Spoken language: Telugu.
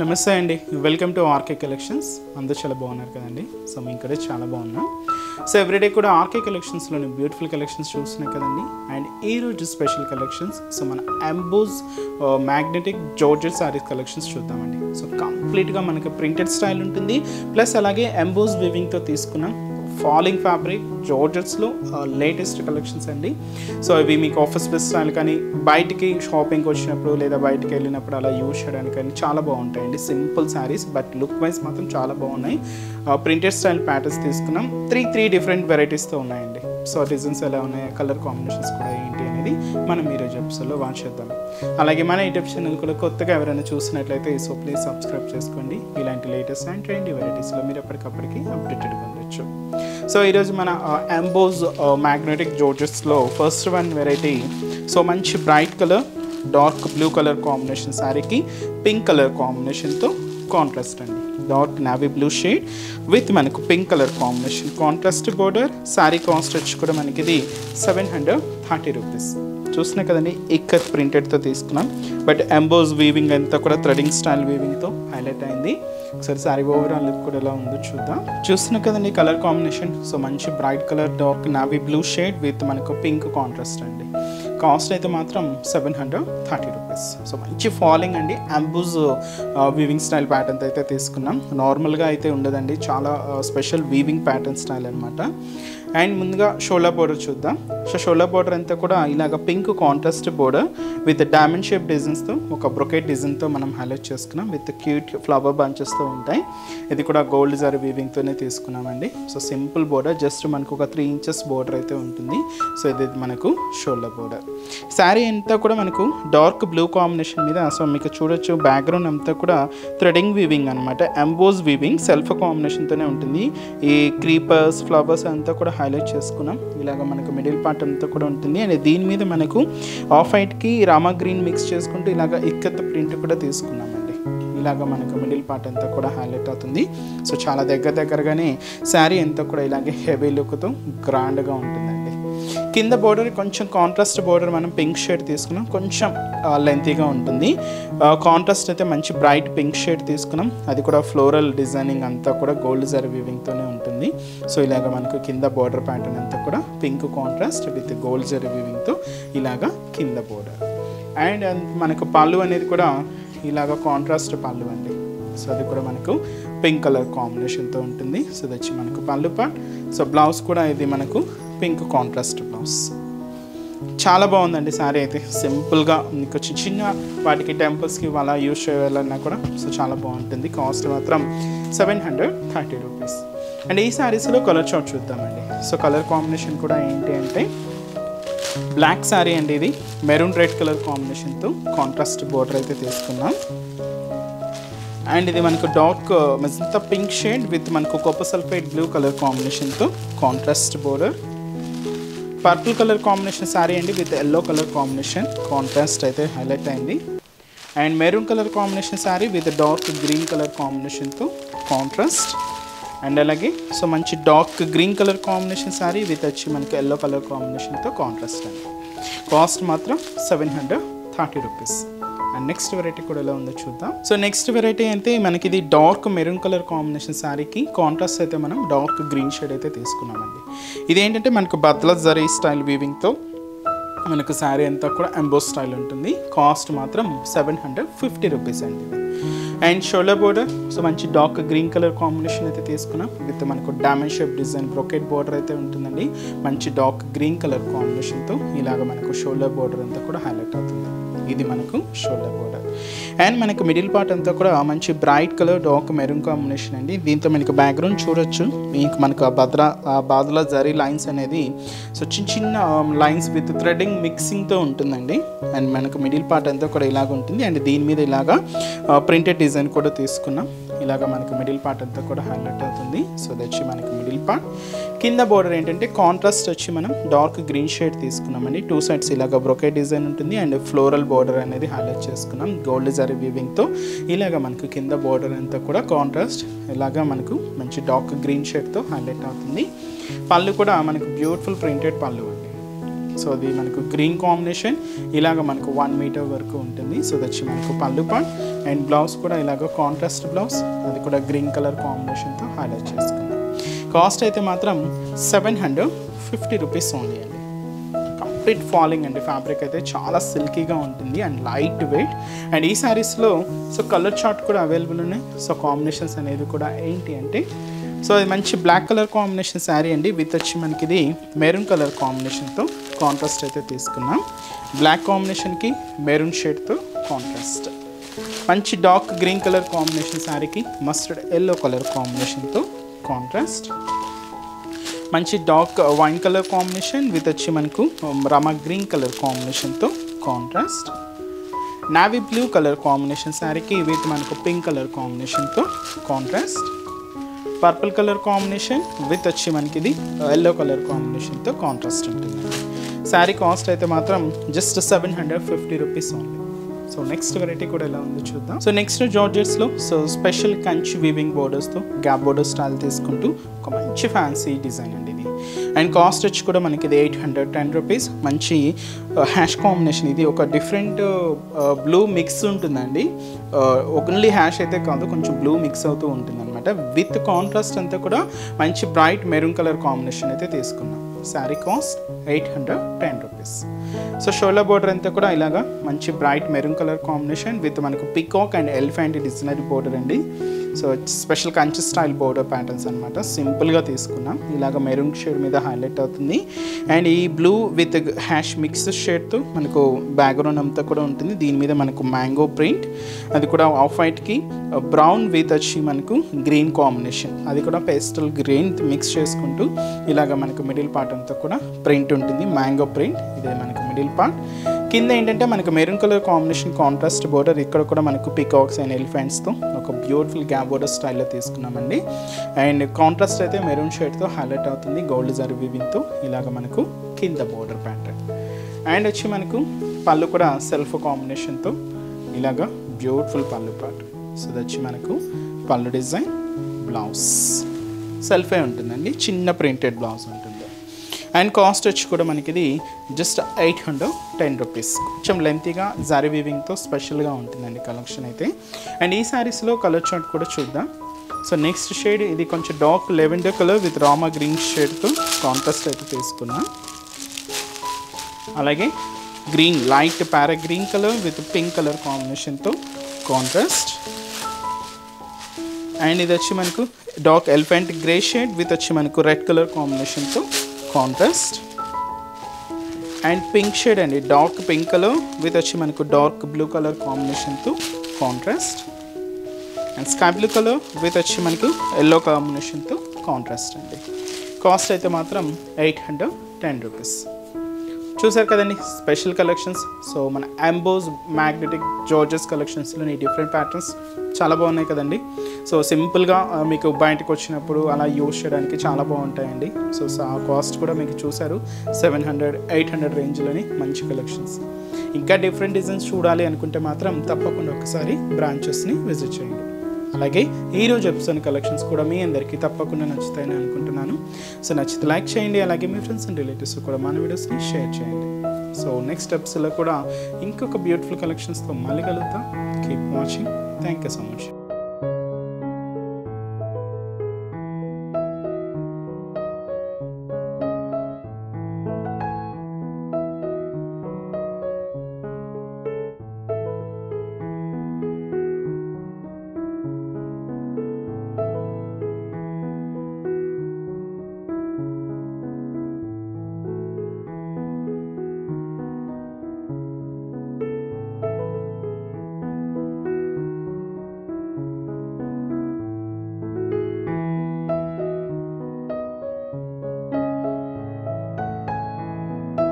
నమస్తే అండి, వెల్కమ్ టు ఆర్కే కలెక్షన్స్. అందరూ చాలా బాగున్నారు కదండి. సో మేము ఇక్కడ చాలా బాగున్నాం. సో ఎవ్రీడే కూడా ఆర్కే కలెక్షన్స్లోని బ్యూటిఫుల్ కలెక్షన్స్ చూస్తున్నాయి కదండి. అండ్ ఈరోజు స్పెషల్ కలెక్షన్స్, సో మన emboss magnetic georgette saris collections చూద్దామండి. సో కంప్లీట్గా మనకి ప్రింటెడ్ స్టైల్ ఉంటుంది, ప్లస్ అలాగే ఎంబోస్ వివింగ్తో తీసుకున్నాం ఫాలింగ్ ఫ్యాబ్రిక్ జార్జెట్స్లో లేటెస్ట్ కలెక్షన్స్ అండి. సో ఇవి మీకు ఆఫీస్ బేస్ స్టైల్ కానీ బయటికి షాపింగ్కి వచ్చినప్పుడు లేదా బయటికి వెళ్ళినప్పుడు అలా యూజ్ చేయడానికి కానీ చాలా బాగుంటాయండి. Simple saris, but look wise మాత్రం చాలా బాగున్నాయి. ప్రింటెడ్ స్టైల్ ప్యాటర్న్స్ తీసుకున్నాం. త్రీ డిఫరెంట్ వెరైటీస్తో ఉన్నాయండి. సో డిజైన్స్ ఎలా ఉన్నాయి, కలర్ కాంబినేషన్స్ కూడా ఏంటి అనేది మనం ఈరోజు ఎపిసోడ్లో వాచ్ చేద్దాం. అలాగే మన యూట్యూబ్ ఛానల్ కూడా కొత్తగా ఎవరైనా చూసినట్లయితే సో ప్లీజ్ సబ్స్క్రైబ్ చేసుకోండి. ఇలాంటి లేటెస్ట్ అండ్ ట్రెండీ వెరైటీస్లో మీరు ఎప్పటికప్పటికి అప్డేటెడ్గా ఉండొచ్చు. సో ఈరోజు మన ఎంబోస్ మ్యాగ్నెటిక్ జార్జెట్స్లో ఫస్ట్ వన్ వెరైటీ. సో మంచి bright colour, dark blue colour combination శారీకి పింక్ కలర్ కాంబినేషన్తో కాంట్రాస్ట్ అండి. Dark navy blue shade with మనకు pink colour combination contrast border. Sari cost వచ్చి కూడా మనకి ఇది 730 రూపీస్. చూస్తున్నాయి కదండి, ఇక్కత్ ప్రింటెడ్తో తీసుకున్నాం. బట్ ఎంబోస్ వీవింగ్ అంతా కూడా థ్రెడింగ్ స్టైల్ వీవింగ్తో హైలైట్ అయింది. ఒకసారి శారీ ఓవరాల్ లుక్ కూడా ఎలా ఉందో చూద్దాం. చూస్తున్నాయి కదండి కలర్ కాంబినేషన్. సో మంచి bright colour, dark navy blue shade with మనకు పింక్ కాంట్రాస్ట్ అండి. కాస్ట్ అయితే మాత్రం 730 రూపీస్. సో మంచి ఫాలింగ్ అండి. ఎంబోస్ వీవింగ్ స్టైల్ ప్యాటర్న్ అయితే తీసుకున్నాం. నార్మల్గా అయితే ఉండదండి, చాలా స్పెషల్ వీవింగ్ ప్యాటర్న్ స్టైల్ అనమాట. అండ్ ముందుగా షోల్డర్ బోర్డర్ చూద్దాం. సో షోల్డర్ బోర్డర్ అంతా కూడా ఇలాగ pink contrast border with diamond shape డిజైన్స్తో ఒక బ్రొకెట్ డిజైన్తో మనం హైలైట్ చేసుకున్నాం. విత్ క్యూట్ ఫ్లవర్ బంచెస్తో ఉంటాయి. ఇది కూడా గోల్డ్ జరీ వీవింగ్తోనే తీసుకున్నామండి. సో సింపుల్ బోర్డర్, జస్ట్ మనకు ఒక 3 ఇంచెస్ బోర్డర్ అయితే ఉంటుంది. సో ఇది మనకు షోల్డర్ బోర్డర్. శారీ అంతా కూడా మనకు డార్క్ బ్లూ కాంబినేషన్ మీద, సో మీకు చూడొచ్చు బ్యాక్గ్రౌండ్ అంతా కూడా థ్రెడింగ్ వీవింగ్ అనమాట. ఎంబోస్ వీవింగ్ సెల్ఫ్ కాంబినేషన్తోనే ఉంటుంది. ఈ క్రీపర్స్, ఫ్లవర్స్ అంతా కూడా హైలైట్ చేసుకున్నాం. ఇలాగ మనకు మిడిల్ పార్ట్ అంతా కూడా ఉంటుంది. అండ్ దీని మీద మనకు ఆఫ్ వైట్కి రామా గ్రీన్ మిక్స్ చేసుకుంటూ ఇలాగ ఇక్కత్ ప్రింట్ కూడా తీసుకున్నామండి. ఇలాగ మనకు మిడిల్ పార్ట్ అంతా కూడా హైలైట్ అవుతుంది. సో చాలా దగ్గరగానే శారీ అంతా కూడా ఇలాగే హెవీ లుక్తో గ్రాండ్గా ఉంటుందండి. కింద బోర్డర్ కొంచెం కాంట్రాస్ట్ బోర్డర్ మనం పింక్ షేడ్ తీసుకున్నాం, కొంచెం లెంతీగా ఉంటుంది. కాంట్రాస్ట్ అయితే మంచి బ్రైట్ పింక్ షేడ్ తీసుకున్నాం. అది కూడా ఫ్లోరల్ డిజైనింగ్ అంతా కూడా గోల్డ్ జరీ వీవింగ్తోనే ఉంటుంది. సో ఇలాగ మనకు కింద బోర్డర్ ప్యాటర్న్ అంతా కూడా pink contrast with gold zari వీవింగ్తో ఇలాగ కింద బోర్డర్. అండ్ మనకు పళ్ళు అనేది కూడా ఇలాగ కాంట్రాస్ట్ పళ్ళు అండి. సో అది కూడా మనకు పింక్ కలర్ కాంబినేషన్తో ఉంటుంది. సో ఇది వచ్చి మనకు పళ్ళు పార్ట్. సో బ్లౌజ్ కూడా ఇది మనకు పింక్ కాంట్రాస్ట్ బ్లౌజ్. చాలా బాగుందండి శారీ అయితే. సింపుల్గా మీకు చిన్న వాటికి టెంపుల్స్కి అలా యూజ్ చేయాలన్నా కూడా సో చాలా బాగుంటుంది. కాస్ట్ మాత్రం 730 రూపీస్. అండ్ ఈ శారీస్లో కలర్ చార్ట్ చూద్దామండి. సో కలర్ కాంబినేషన్ కూడా ఏంటి అంటే బ్లాక్ శారీ అండి. ఇది మెరూన్ రెడ్ కలర్ కాంబినేషన్తో కాంట్రాస్ట్ బోర్డర్ అయితే తీసుకున్నాం. అండ్ ఇది మనకు dark magenta pink shade with మనకు కాపర్ సల్ఫైడ్ బ్లూ కలర్ కాంబినేషన్తో contrast border. Purple colour combination sari అండి with yellow colour combination contrast అయితే హైలైట్ అయింది. And maroon colour combination sari with dark green colour కాంబినేషన్తో కాంట్రాస్ట్. అండ్ అలాగే సో మంచి dark green colour combination sari with వచ్చి మనకి ఎల్లో కలర్ కాంబినేషన్తో కాంట్రాస్ట్ అండి. కాస్ట్ మాత్రం 730 రూపీస్. అండ్ నెక్స్ట్ వెరైటీ కూడా ఎలా ఉందో చూద్దాం. సో నెక్స్ట్ వెరైటీ అయితే మనకి ఇది డార్క్ మెరూన్ కలర్ కాంబినేషన్ శారీకి కాంట్రాస్ట్ అయితే మనం డార్క్ గ్రీన్ షేడ్ అయితే తీసుకున్నామండి. ఇదేంటంటే మనకు బద్లా జరీ స్టైల్ వీవింగ్తో మనకు శారీ అంతా కూడా ఎంబోస్ స్టైల్ ఉంటుంది. కాస్ట్ మాత్రం 750 రూపీస్ అండి. అండ్ షోల్డర్ బోర్డర్, సో మంచి డార్క్ గ్రీన్ కలర్ కాంబినేషన్ అయితే తీసుకున్నాం. విత్ మనకు diamond shape design brocade border అయితే ఉంటుందండి. మంచి డార్క్ గ్రీన్ కలర్ కాంబినేషన్తో ఇలాగ మనకు షోల్డర్ బోర్డర్ అంతా కూడా హైలైట్ అవుతుంది. ఇది మనకు షోల్డర్ బోర్డర్. అండ్ మనకు మిడిల్ పార్ట్ అంతా కూడా మంచి bright colour dark maroon combination అండి. దీంతో మనకు బ్యాక్గ్రౌండ్ చూడొచ్చు. మీకు మనకు బాద్లా జరీ లైన్స్ అనేది సో చిన్న లైన్స్ విత్ థ్రెడింగ్ మిక్సింగ్తో ఉంటుందండి. అండ్ మనకు మిడిల్ పార్ట్ అంతా కూడా ఇలాగ ఉంటుంది. అండ్ దీని మీద ఇలాగా ప్రింటెడ్ డిజైన్ కూడా తీసుకున్నాం. ఇలాగ మనకు మిడిల్ పార్ట్ అంతా కూడా హైలైట్ అవుతుంది. సో అది వచ్చి మనకు మిడిల్ పార్ట్. కింద బోర్డర్ ఏంటంటే కాంట్రాస్ట్ వచ్చి మనం డార్క్ గ్రీన్ షేడ్ తీసుకున్నామండి. 2 సైడ్స్ ఇలాగ బ్రొకెట్ డిజైన్ ఉంటుంది. అండ్ ఫ్లోరల్ బోర్డర్ అనేది హైలైట్ చేసుకున్నాం గోల్డ్ జరీ వీవింగ్తో. ఇలాగ మనకు కింద బోర్డర్ అంతా కూడా కాంట్రాస్ట్ ఇలాగా మనకు మంచి డార్క్ గ్రీన్ షేడ్తో హైలైట్ అవుతుంది. పళ్ళు కూడా మనకు బ్యూటిఫుల్ ప్రింటెడ్ పళ్ళు అండి. సో అది మనకు గ్రీన్ కాంబినేషన్ ఇలాగ మనకు 1 మీటర్ వరకు ఉంటుంది. సో దచ్చి మనకు పళ్ళు పార్ట్ అండ్ బ్లౌజ్ కూడా ఇలాగ కాంట్రాస్ట్ బ్లౌజ్, అది కూడా గ్రీన్ కలర్ కాంబినేషన్తో హైలైట్ చేసుకున్నాం. కాస్ట్ అయితే మాత్రం 750 రూపీస్ ఓన్లీ అండి. కంప్లీట్ ఫాలింగ్ అండి, ఫ్యాబ్రిక్ అయితే చాలా సిల్కీగా ఉంటుంది అండ్ లైట్ వెయిట్. అండ్ ఈ శారీస్లో సో కలర్ చార్ట్ కూడా అవైలబుల్ ఉన్నాయి. సో కాంబినేషన్స్ అనేది కూడా ఏంటి అంటే సో అది మంచి బ్లాక్ కలర్ కాంబినేషన్ శారీ అండి, విత్ వచ్చి మనకి ఇది మెరూన్ కలర్ కాంబినేషన్తో కాంట్రాస్ట్ అయితే తీసుకున్నాం. బ్లాక్ కాంబినేషన్కి మెరూన్ షేడ్తో కాంట్రాస్ట్. మంచి డార్క్ గ్రీన్ కలర్ కాంబినేషన్ శారీకి మస్టర్డ్ ఎల్లో కలర్ కాంబినేషన్తో కాంట్రాస్ట్. మంచి dark wine colour combination with వచ్చి మనకు రమా గ్రీన్ కలర్ కాంబినేషన్తో contrast. Navy blue colour combination శారీకి విత్ మనకు పింక్ కలర్ కాంబినేషన్తో contrast. Purple colour combination with వచ్చి మనకి ఇది ఎల్లో కలర్ కాంబినేషన్తో కాంట్రాస్ట్ ఉంటుంది. శారీ కాస్ట్ అయితే మాత్రం just 750 rupees only. So next variety కూడా ఎలా ఉందో చూద్దాం. సో నెక్స్ట్ జార్జెట్స్లో సో స్పెషల్ కంచి వీవింగ్ బోర్డర్స్తో గ్యాప్ బోర్డర్ స్టైల్ తీసుకుంటూ ఒక మంచి ఫ్యాన్సీ డిజైన్ అండి ఇది. అండ్ కాస్ట్ వచ్చి కూడా మనకి ఇది 810 రూపీస్. మంచి హ్యాష్ కాంబినేషన్, ఇది ఒక డిఫరెంట్ బ్లూ మిక్స్ ఉంటుందండి. ఓన్లీ హ్యాష్ అయితే కాదు, కొంచెం బ్లూ మిక్స్ అవుతూ ఉంటుంది అనమాట. విత్ కాంట్రాస్ట్ అంతా కూడా మంచి బ్రైట్ మెరూన్ కలర్ కాంబినేషన్ అయితే తీసుకున్నాం. Sari cost 810 rupees. So shoulder border అంతా కూడా ఇలాగా మంచి bright maroon colour combination with మనకు పికాక్ అండ్ ఎలిఫెంట్ డిజైనరీ బోర్డర్ అండి. సో special Kanchi style border patterns అనమాట. సింపుల్గా తీసుకున్నాం, ఇలాగ మెరూన్ షేడ్ మీద హైలైట్ అవుతుంది. అండ్ ఈ బ్లూ విత్ హ్యాష్ మిక్స్ షేడ్తో మనకు బ్యాక్గ్రౌండ్ అంతా కూడా ఉంటుంది. దీని మీద మనకు మ్యాంగో ప్రింట్, అది కూడా ఆఫ్ వైట్కి బ్రౌన్ విత్ వచ్చి మనకు గ్రీన్ కాంబినేషన్, అది కూడా పేస్టల్ గ్రీన్ మిక్స్ చేసుకుంటూ ఇలాగ మనకు మిడిల్ పార్ట్ అంతా కూడా ప్రింట్ ఉంటుంది, మ్యాంగో ప్రింట్. ఇదే మనకు మిడిల్ పార్ట్. కింద ఏంటంటే మనకు maroon colour combination contrast border, ఇక్కడ కూడా మనకు పికాక్స్ అండ్ ఎలిఫెంట్స్తో ఒక బ్యూటిఫుల్ గ్యాప్ బోర్డర్ స్టైల్లో తీసుకున్నామండి. అండ్ కాంట్రాస్ట్ అయితే మెరూన్ షేడ్తో హైలైట్ అవుతుంది గోల్డ్ జరీ వీవింగ్తో, ఇలాగ మనకు కింద బోర్డర్ ప్యాటర్న్. అండ్ వచ్చి మనకు పళ్ళు కూడా సెల్ఫ్ కాంబినేషన్తో ఇలాగ బ్యూటిఫుల్ పళ్ళు పార్ట్. సో దచ్చి మనకు పళ్ళు డిజైన్, బ్లౌజ్ సెల్ఫే ఉంటుందండి, చిన్న ప్రింటెడ్ బ్లౌజ్ ఉంటుంది. అండ్ కాస్ట్ వచ్చి కూడా మనకి ఇది జస్ట్ 810 రూపీస్. కొంచెం లెంతీగా జరీ వీవింగ్తో స్పెషల్గా ఉంటుందండి కలెక్షన్ అయితే. అండ్ ఈ శారీస్లో కలర్ చార్ట్ కూడా చూద్దాం. సో నెక్స్ట్ షేడ్ ఇది కొంచెం dark lavender colour with rama green షేడ్తో కాంట్రాస్ట్ అయితే తీసుకున్నాం. అలాగే గ్రీన్ లైట్ ప్యారా green colour with pink colour కాంబినేషన్తో కాంట్రాస్ట్. అండ్ ఇది వచ్చి మనకు dark elephant grey shade with వచ్చి మనకు రెడ్ కలర్ కాంబినేషన్తో కాంట్రాస్ట్. అండ్ పింక్ షేడ్ అండి, డార్క్ పింక్ కలర్ విత్ వచ్చి మనకు డార్క్ బ్లూ కలర్ కాంబినేషన్తో contrast. And sky blue colour with వచ్చి మనకు ఎల్లో కాంబినేషన్తో కాంట్రాస్ట్ అండి. కాస్ట్ అయితే మాత్రం 810 రూపీస్. చూసారు కదండి స్పెషల్ కలెక్షన్స్. సో మన ఎంబోస్ మ్యాగ్నెటిక్ జార్జెస్ కలెక్షన్స్లోని డిఫరెంట్ ప్యాటర్న్స్ చాలా బాగున్నాయి కదండి. సో సింపుల్గా మీకు బయటకు వచ్చినప్పుడు అలా యూజ్ చేయడానికి చాలా బాగుంటాయండి. సో ఆ కాస్ట్ కూడా మీకు చూసారు 700-800 రేంజ్లోని మంచి కలెక్షన్స్. ఇంకా డిఫరెంట్ డిజైన్స్ చూడాలి అనుకుంటే మాత్రం తప్పకుండా ఒకసారి బ్రాంచెస్ని విజిట్ చేయండి. అలాగే ఈరోజు ఎపిసోడ్ కలెక్షన్స్ కూడా మీ అందరికీ తప్పకుండా నచ్చుతాయని అనుకుంటున్నాను. సో నచ్చితే లైక్ చేయండి, అలాగే మీ ఫ్రెండ్స్ అండ్ రిలేటివ్స్ కూడా మన వీడియోస్ని షేర్ చేయండి. సో నెక్స్ట్ ఎపిసోడ్లో కూడా ఇంకొక బ్యూటిఫుల్ కలెక్షన్స్తో మళ్ళీ కలుగుతాం. Keep watching. Thank you so much.